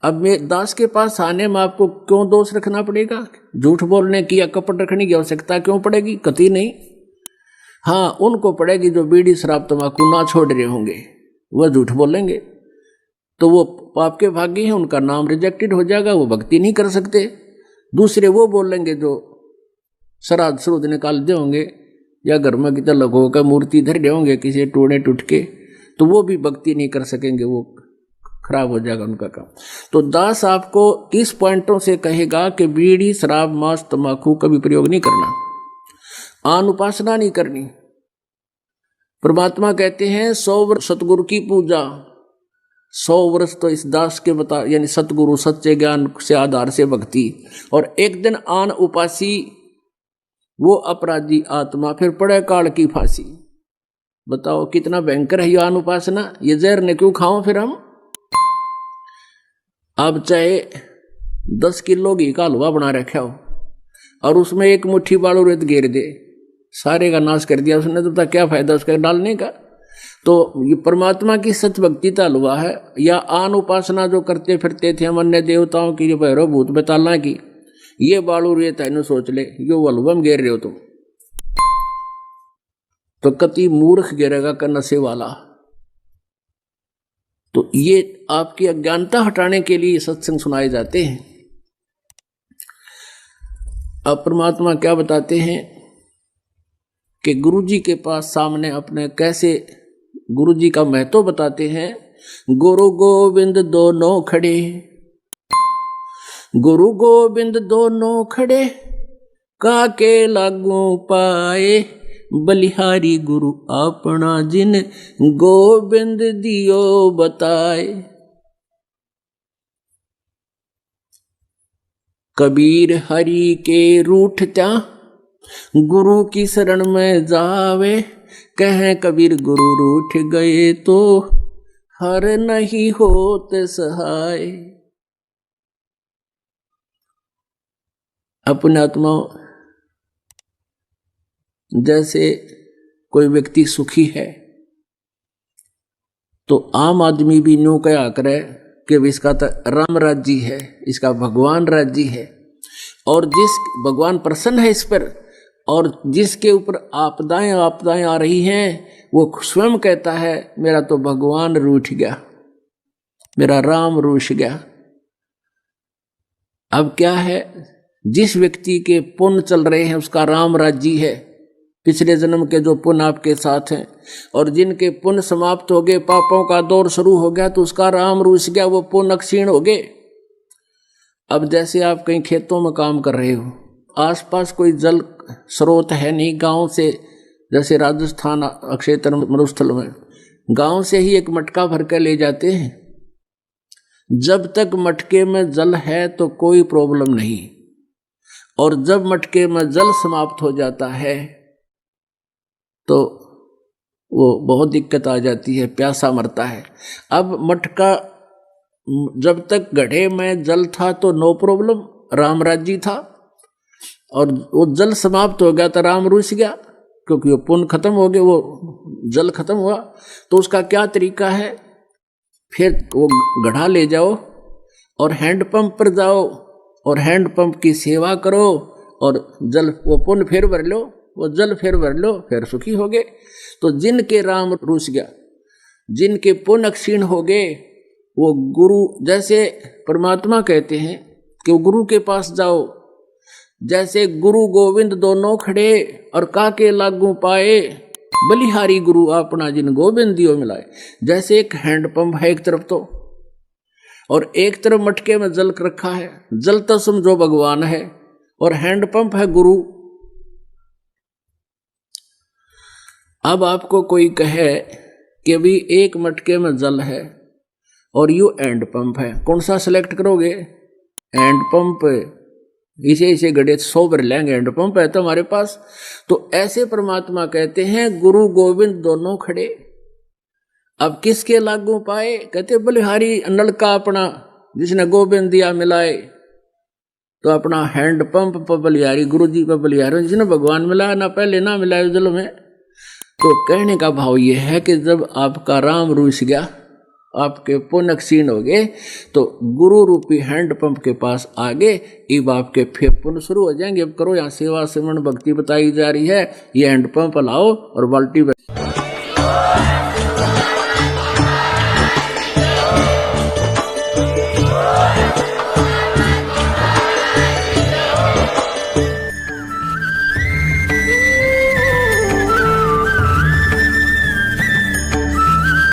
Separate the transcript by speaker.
Speaker 1: अब मैं दास के पास आने में आपको क्यों दोष रखना पड़ेगा? झूठ बोलने की या कपट रखने की आवश्यकता क्यों पड़ेगी? कतई नहीं। हाँ, उनको पड़ेगी जो बीड़ी शराब तंबाकू ना छोड़ रहे होंगे, वह झूठ बोलेंगे तो वो पाप के भागी हैं, उनका नाम रिजेक्टेड हो जाएगा, वो भक्ति नहीं कर सकते। दूसरे वो बोलेंगे जो श्राद्ध श्रुद्ध निकाल दे होंगे या घर में कितना लगो का मूर्ति धर रहे होंगे किसी टूटे टूट के, तो वो भी भक्ति नहीं कर सकेंगे, वो खराब हो जाएगा उनका काम। तो दास आपको इस पॉइंटों से कहेगा कि बीड़ी शराब मांस तंबाकू का भी प्रयोग नहीं करना, आन उपासना नहीं करनी। परमात्मा कहते हैं 100 वर्ष सतगुरु की पूजा, 100 वर्ष तो इस दास के बता यानी सतगुरु सच्चे ज्ञान से आधार से भक्ति, और एक दिन आन उपासी वो अपराधी आत्मा फिर पड़े काल की फांसी। बताओ कितना भयंकर है ये आन उपासना। ये जहर ने क्यों खाओ फिर हम? अब चाहे 10 किलो घी का हलवा बना रखा हो और उसमें एक मुट्ठी बालू रेत घेर दे, सारे का नाश कर दिया उसने, तो क्या फायदा उसका डालने का? तो ये परमात्मा की सच भक्ति का हलवा है। या आन उपासना जो करते फिरते थे हम अन्य देवताओं की, भैरव भूत बेतालना की, ये बालू रेत है, सोच ले यो हलवा में घेर रहे हो तुम, तो कति मूर्ख गिरेगा का नशे वाला। तो ये आपकी अज्ञानता हटाने के लिए सत्संग सुनाए जाते हैं। अब परमात्मा क्या बताते हैं कि गुरुजी के पास सामने अपने कैसे गुरुजी का महत्व बताते हैं। गुरु गोविंद दोनों खड़े, गुरु गोविंद दोनों खड़े, काके लागू पाए, बलिहारी गुरु अपना जिन गोविंद दियो बताए। कबीर हरि के रूठता गुरु की शरण में जावे, कहें कबीर गुरु रूठ गए तो हर नहीं होत सहाय। अपने आत्मा जैसे कोई व्यक्ति सुखी है तो आम आदमी भी न्यू क्या करे कि इसका तो राम राज्य है, इसका भगवान राज्य है, और जिस भगवान प्रसन्न है इस पर, और जिसके ऊपर आपदाएं आ रही हैं वो स्वयं कहता है मेरा तो भगवान रूठ गया, मेरा राम रूठ गया। अब क्या है, जिस व्यक्ति के पुण्य चल रहे हैं उसका राम राज्य है, पिछले जन्म के जो पुण्य आपके साथ हैं, और जिनके पुण्य समाप्त हो गए, पापों का दौर शुरू हो गया, तो उसका राम रूठ गया, वो पुण्य क्षीण हो गए। अब जैसे आप कहीं खेतों में काम कर रहे हो, आसपास कोई जल स्रोत है नहीं, गांव से, जैसे राजस्थान अक्षेत्र मरुस्थल में गांव से ही एक मटका भर कर ले जाते हैं। जब तक मटके में जल है तो कोई प्रॉब्लम नहीं, और जब मटके में जल समाप्त हो जाता है तो वो बहुत दिक्कत आ जाती है, प्यासा मरता है। अब मटका जब तक घड़े में जल था तो नो प्रॉब्लम, राम राज्य था, और वो जल समाप्त हो गया तो राम रूठ गया, क्योंकि वो पुण्य खत्म हो गए, वो जल खत्म हुआ। तो उसका क्या तरीका है, फिर वो घड़ा ले जाओ और हैंडपंप पर जाओ और हैंडपंप की सेवा करो, और जल वो पुण्य फिर भर लो, वो जल फिर भर लो, फिर सुखी हो गए। तो जिनके राम रूठ गया, जिनके पुण्य क्षीण हो गए, वो गुरु, जैसे परमात्मा कहते हैं कि वो गुरु के पास जाओ, जैसे गुरु गोविंद दोनों खड़े और काके लागू पाए, बलिहारी गुरु अपना जिन गोविंद दियो मिलाए। जैसे एक हैंडपंप है एक तरफ तो, और एक तरफ मटके में जल रखा है, जल तो समझो भगवान है और हैंडपंप है गुरु। अब आपको कोई कहे कि भी एक मटके में जल है और यू हैंडपंप है, कौन सा सिलेक्ट करोगे? हैंडपंप, इसे गड़े 100 भर लेंगे, हैंडपंप है तो हमारे पास। तो ऐसे परमात्मा कहते हैं गुरु गोविंद दोनों खड़े। अब किसके लागू पाए? कहते बलिहारी नलका अपना जिसने गोविंद दिया मिलाए, तो अपना हैंडपंप पर बलिहारी, गुरु जी पर बलिहारी, जिसने भगवान मिलाया ना पहले ना मिलाए जल में। तो कहने का भाव यह है कि जब आपका राम रूठ गया आपके पुण्य क्षीण हो गए तो गुरु रूपी हैंडपंप के पास आगे अब आपके फिर पुण्य शुरू हो जाएंगे। अब करो, यहाँ सेवा सिमरन भक्ति बताई जा रही है, ये हैंडपंप लाओ और बाल्टी